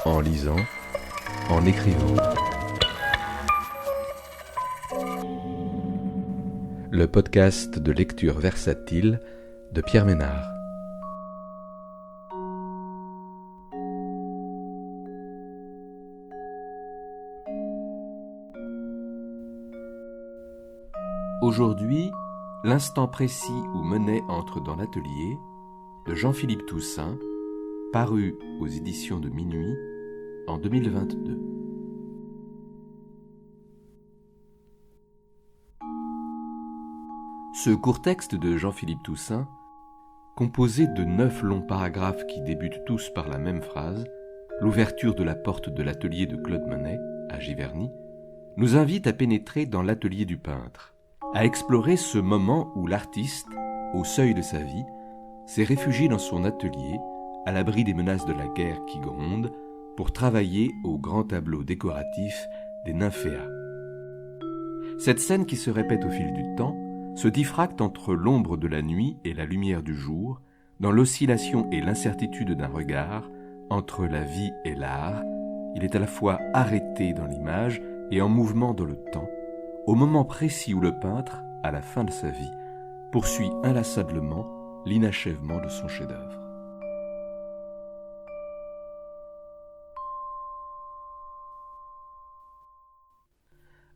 en lisant, en écrivant. Le podcast de lecture versatile de Pierre Ménard. Aujourd'hui, l'instant précis où Monet entre dans l'atelier de Jean-Philippe Toussaint, paru aux éditions de Minuit en 2022. Ce court texte de Jean-Philippe Toussaint, composé de 9 longs paragraphes qui débutent tous par la même phrase, l'ouverture de la porte de l'atelier de Claude Monet, à Giverny, nous invite à pénétrer dans l'atelier du peintre, à explorer ce moment où l'artiste, au seuil de sa vie, s'est réfugié dans son atelier, à l'abri des menaces de la guerre qui gronde, pour travailler au grand tableau décoratif des nymphéas. Cette scène qui se répète au fil du temps se diffracte entre l'ombre de la nuit et la lumière du jour, dans l'oscillation et l'incertitude d'un regard, entre la vie et l'art. Il est à la fois arrêté dans l'image et en mouvement dans le temps, au moment précis où le peintre, à la fin de sa vie, poursuit inlassablement l'inachèvement de son chef-d'œuvre.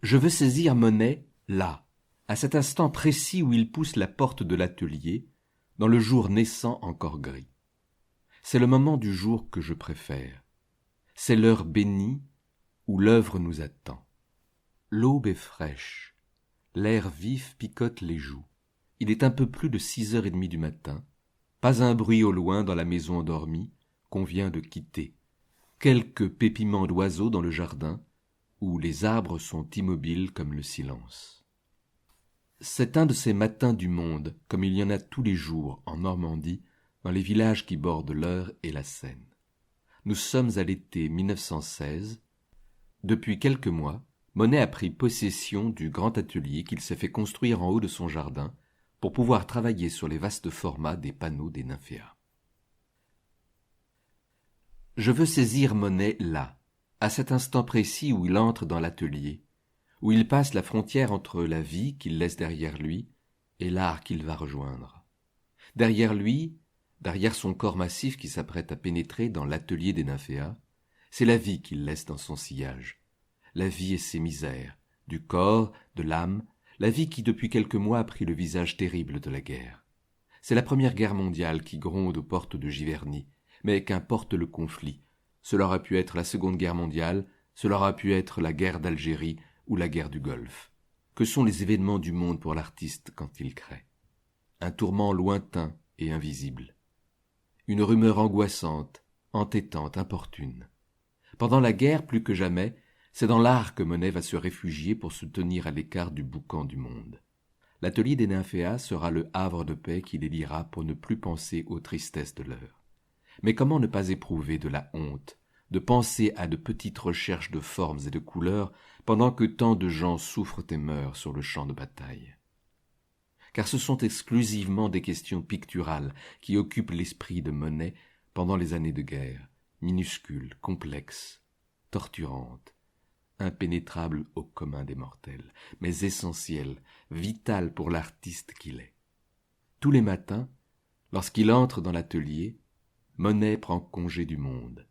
Je veux saisir Monet là, à cet instant précis où il pousse la porte de l'atelier, dans le jour naissant encore gris. C'est le moment du jour que je préfère. C'est l'heure bénie où l'œuvre nous attend. L'aube est fraîche, l'air vif picote les joues. Il est un peu plus de 6h30 du matin, pas un bruit au loin dans la maison endormie qu'on vient de quitter. Quelques pépiments d'oiseaux dans le jardin, où les arbres sont immobiles comme le silence. C'est un de ces matins du monde, comme il y en a tous les jours en Normandie, dans les villages qui bordent l'Eure et la Seine. Nous sommes à l'été 1916. Depuis quelques mois, Monet a pris possession du grand atelier qu'il s'est fait construire en haut de son jardin pour pouvoir travailler sur les vastes formats des panneaux des nymphéas. Je veux saisir Monet là, à cet instant précis où il entre dans l'atelier, où il passe la frontière entre la vie qu'il laisse derrière lui et l'art qu'il va rejoindre. Derrière lui, derrière son corps massif qui s'apprête à pénétrer dans l'atelier des nymphéas, c'est la vie qu'il laisse dans son sillage. La vie et ses misères, du corps, de l'âme, la vie qui depuis quelques mois a pris le visage terrible de la guerre. C'est la Première Guerre mondiale qui gronde aux portes de Giverny, mais qu'importe le conflit. Cela aurait pu être la Seconde Guerre mondiale, cela aurait pu être la guerre d'Algérie ou la guerre du Golfe. Que sont les événements du monde pour l'artiste quand il crée? Un tourment lointain et invisible. Une rumeur angoissante, entêtante, importune. Pendant la guerre, plus que jamais, c'est dans l'art que Monet va se réfugier pour se tenir à l'écart du boucan du monde. L'atelier des nymphéas sera le havre de paix qui les liera pour ne plus penser aux tristesses de l'heure. Mais comment ne pas éprouver de la honte, de penser à de petites recherches de formes et de couleurs pendant que tant de gens souffrent et meurent sur le champ de bataille? Car ce sont exclusivement des questions picturales qui occupent l'esprit de Monet pendant les années de guerre, minuscules, complexes, torturantes, impénétrables au commun des mortels, mais essentielles, vitales pour l'artiste qu'il est. Tous les matins, lorsqu'il entre dans l'atelier, Monet prend congé du monde.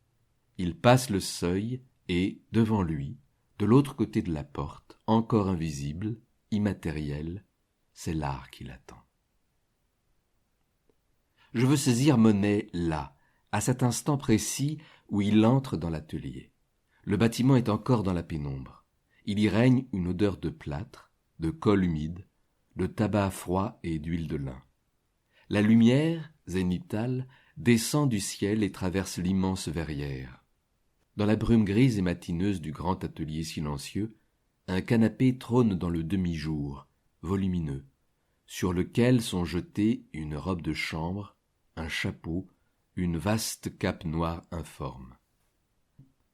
Il passe le seuil et, devant lui, de l'autre côté de la porte, encore invisible, immatériel, c'est l'art qui l'attend. Je veux saisir Monet là, à cet instant précis où il entre dans l'atelier. Le bâtiment est encore dans la pénombre. Il y règne une odeur de plâtre, de colle humide, de tabac froid et d'huile de lin. La lumière, zénithale, descend du ciel et traverse l'immense verrière. Dans la brume grise et matineuse du grand atelier silencieux, un canapé trône dans le demi-jour, volumineux, sur lequel sont jetés une robe de chambre, un chapeau, une vaste cape noire informe.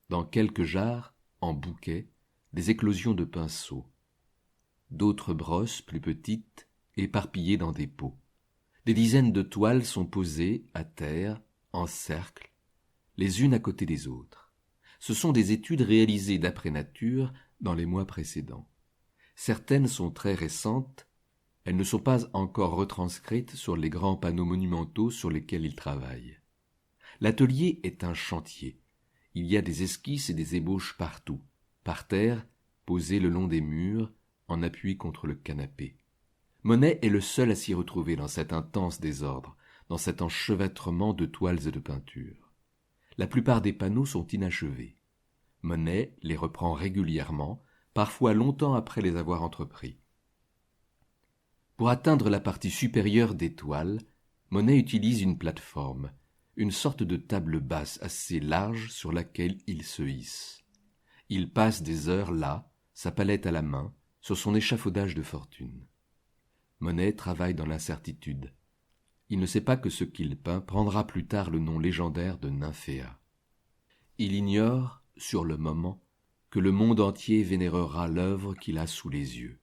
Dans quelques jarres, en bouquets, des éclosions de pinceaux. D'autres brosses plus petites, éparpillées dans des pots. Des dizaines de toiles sont posées, à terre, en cercle, les unes à côté des autres. Ce sont des études réalisées d'après nature dans les mois précédents. Certaines sont très récentes, elles ne sont pas encore retranscrites sur les grands panneaux monumentaux sur lesquels il travaille. L'atelier est un chantier. Il y a des esquisses et des ébauches partout, par terre, posées le long des murs, en appui contre le canapé. Monet est le seul à s'y retrouver dans cet intense désordre, dans cet enchevêtrement de toiles et de peintures. La plupart des panneaux sont inachevés. Monet les reprend régulièrement, parfois longtemps après les avoir entrepris. Pour atteindre la partie supérieure des toiles, Monet utilise une plateforme, une sorte de table basse assez large sur laquelle il se hisse. Il passe des heures là, sa palette à la main, sur son échafaudage de fortune. Monet travaille dans l'incertitude. Il ne sait pas que ce qu'il peint prendra plus tard le nom légendaire de Nymphéa. Il ignore, sur le moment, que le monde entier vénérera l'œuvre qu'il a sous les yeux.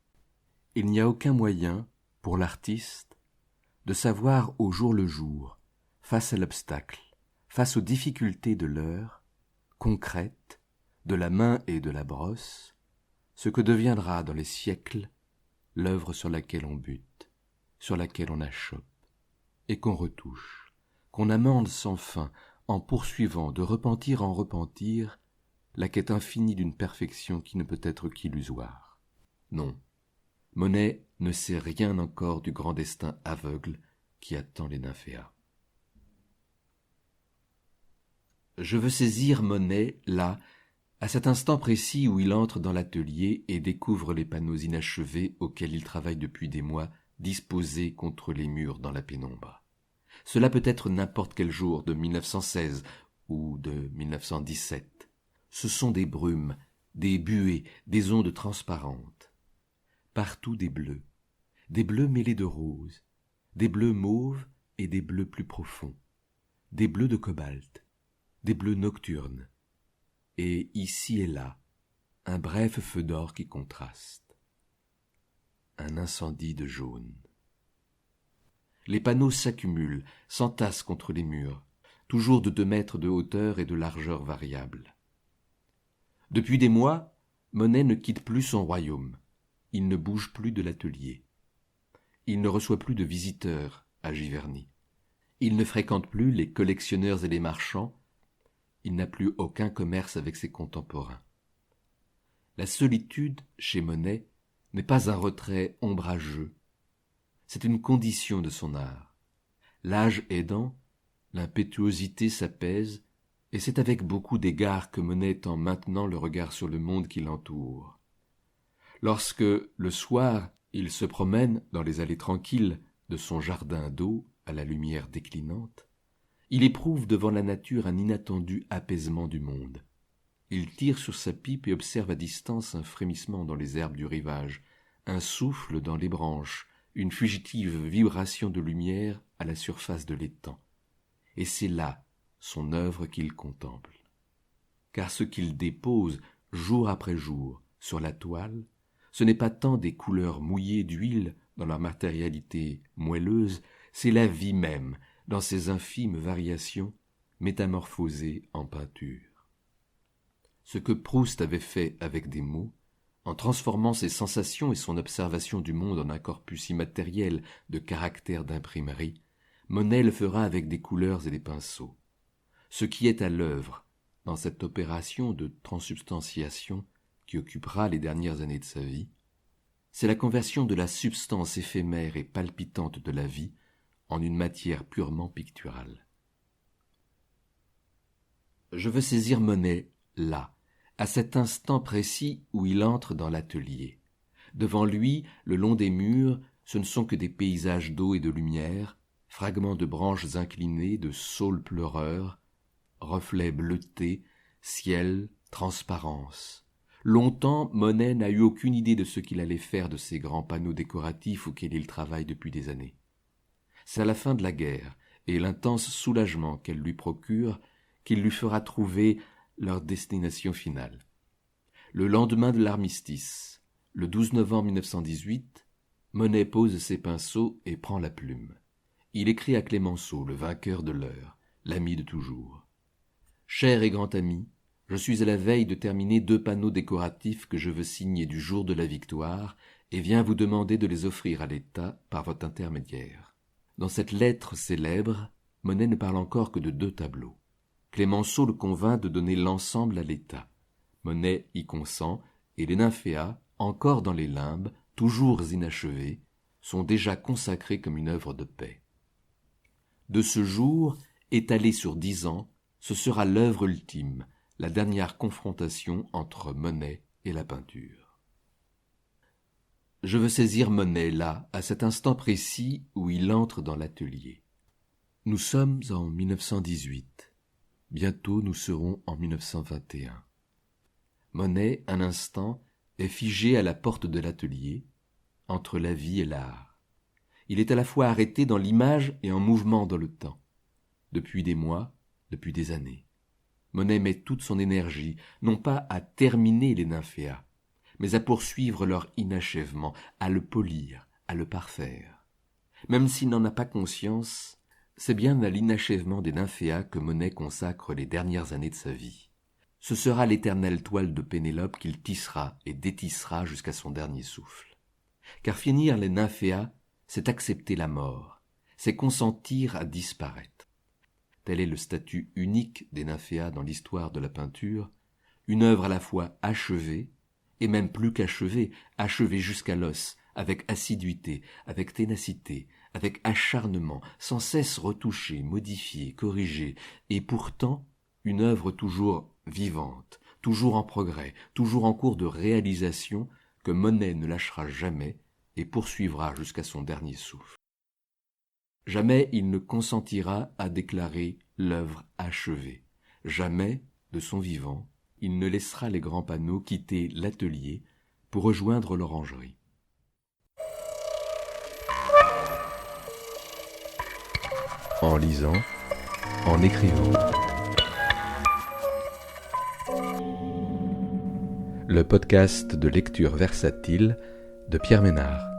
Il n'y a aucun moyen, pour l'artiste, de savoir au jour le jour, face à l'obstacle, face aux difficultés de l'heure, concrètes, de la main et de la brosse, ce que deviendra dans les siècles l'œuvre sur laquelle on bute, sur laquelle on achoppe, et qu'on retouche, qu'on amende sans fin, en poursuivant de repentir en repentir la quête infinie d'une perfection qui ne peut être qu'illusoire. Non, Monet ne sait rien encore du grand destin aveugle qui attend les nymphéas. Je veux saisir Monet, là, à cet instant précis où il entre dans l'atelier et découvre les panneaux inachevés auxquels il travaille depuis des mois, disposés contre les murs dans la pénombre. Cela peut être n'importe quel jour de 1916 ou de 1917. Ce sont des brumes, des buées, des ondes transparentes. Partout des bleus mêlés de roses, des bleus mauves et des bleus plus profonds, des bleus de cobalt, des bleus nocturnes, et ici et là, un bref feu d'or qui contraste. Un incendie de jaune. Les panneaux s'accumulent, s'entassent contre les murs, toujours de 2 mètres de hauteur et de largeur variable. Depuis des mois, Monet ne quitte plus son royaume. Il ne bouge plus de l'atelier. Il ne reçoit plus de visiteurs à Giverny. Il ne fréquente plus les collectionneurs et les marchands. Il n'a plus aucun commerce avec ses contemporains. La solitude, chez Monet, n'est pas un retrait ombrageux. C'est une condition de son art. L'âge aidant, l'impétuosité s'apaise, et c'est avec beaucoup d'égard que Monet tend maintenant le regard sur le monde qui l'entoure. Lorsque, le soir, il se promène dans les allées tranquilles de son jardin d'eau à la lumière déclinante, il éprouve devant la nature un inattendu apaisement du monde. Il tire sur sa pipe et observe à distance un frémissement dans les herbes du rivage, un souffle dans les branches, une fugitive vibration de lumière à la surface de l'étang. Et c'est là son œuvre qu'il contemple. Car ce qu'il dépose jour après jour sur la toile, ce n'est pas tant des couleurs mouillées d'huile dans leur matérialité moelleuse, c'est la vie même, dans ses infimes variations, métamorphosée en peinture. Ce que Proust avait fait avec des mots, en transformant ses sensations et son observation du monde en un corpus immatériel de caractères d'imprimerie, Monet le fera avec des couleurs et des pinceaux. Ce qui est à l'œuvre dans cette opération de transsubstantiation qui occupera les dernières années de sa vie, c'est la conversion de la substance éphémère et palpitante de la vie en une matière purement picturale. Je veux saisir Monet là, à cet instant précis où il entre dans l'atelier. Devant lui, le long des murs, ce ne sont que des paysages d'eau et de lumière, fragments de branches inclinées, de saules pleureurs, reflets bleutés, ciel, transparence. Longtemps, Monet n'a eu aucune idée de ce qu'il allait faire de ces grands panneaux décoratifs auxquels il travaille depuis des années. C'est à la fin de la guerre et l'intense soulagement qu'elle lui procure qu'il lui fera trouver leur destination finale. Le lendemain de l'armistice, le 12 novembre 1918, Monet pose ses pinceaux et prend la plume. Il écrit à Clémenceau, le vainqueur de l'heure, l'ami de toujours. « Cher et grand ami, Je suis à la veille de terminer 2 panneaux décoratifs que je veux signer du jour de la victoire et viens vous demander de les offrir à l'État par votre intermédiaire. » Dans cette lettre célèbre, Monet ne parle encore que de 2 tableaux. Clémenceau le convainc de donner l'ensemble à l'État. Monet y consent, et les Nymphéas, encore dans les limbes, toujours inachevés, sont déjà consacrés comme une œuvre de paix. De ce jour, étalé sur 10 ans, ce sera l'œuvre ultime, la dernière confrontation entre Monet et la peinture. Je veux saisir Monet là, à cet instant précis où il entre dans l'atelier. Nous sommes en 1918. Bientôt nous serons en 1921. Monet, un instant, est figé à la porte de l'atelier, entre la vie et l'art. Il est à la fois arrêté dans l'image et en mouvement dans le temps. Depuis des mois, depuis des années. Monet met toute son énergie, non pas à terminer les Nymphéas, mais à poursuivre leur inachèvement, à le polir, à le parfaire. Même s'il n'en a pas conscience, c'est bien à l'inachèvement des Nymphéas que Monet consacre les dernières années de sa vie. Ce sera l'éternelle toile de Pénélope qu'il tissera et détissera jusqu'à son dernier souffle. Car finir les Nymphéas, c'est accepter la mort, c'est consentir à disparaître. Tel est le statut unique des Nymphéas dans l'histoire de la peinture, une œuvre à la fois achevée, et même plus qu'achevée, achevée jusqu'à l'os, avec assiduité, avec ténacité, avec acharnement, sans cesse retouchée, modifiée, corrigée, et pourtant une œuvre toujours vivante, toujours en progrès, toujours en cours de réalisation, que Monet ne lâchera jamais et poursuivra jusqu'à son dernier souffle. Jamais il ne consentira à déclarer l'œuvre achevée. Jamais, de son vivant, il ne laissera les grands panneaux quitter l'atelier pour rejoindre l'orangerie. En lisant, en écrivant. Le podcast de lecture versatile de Pierre Ménard.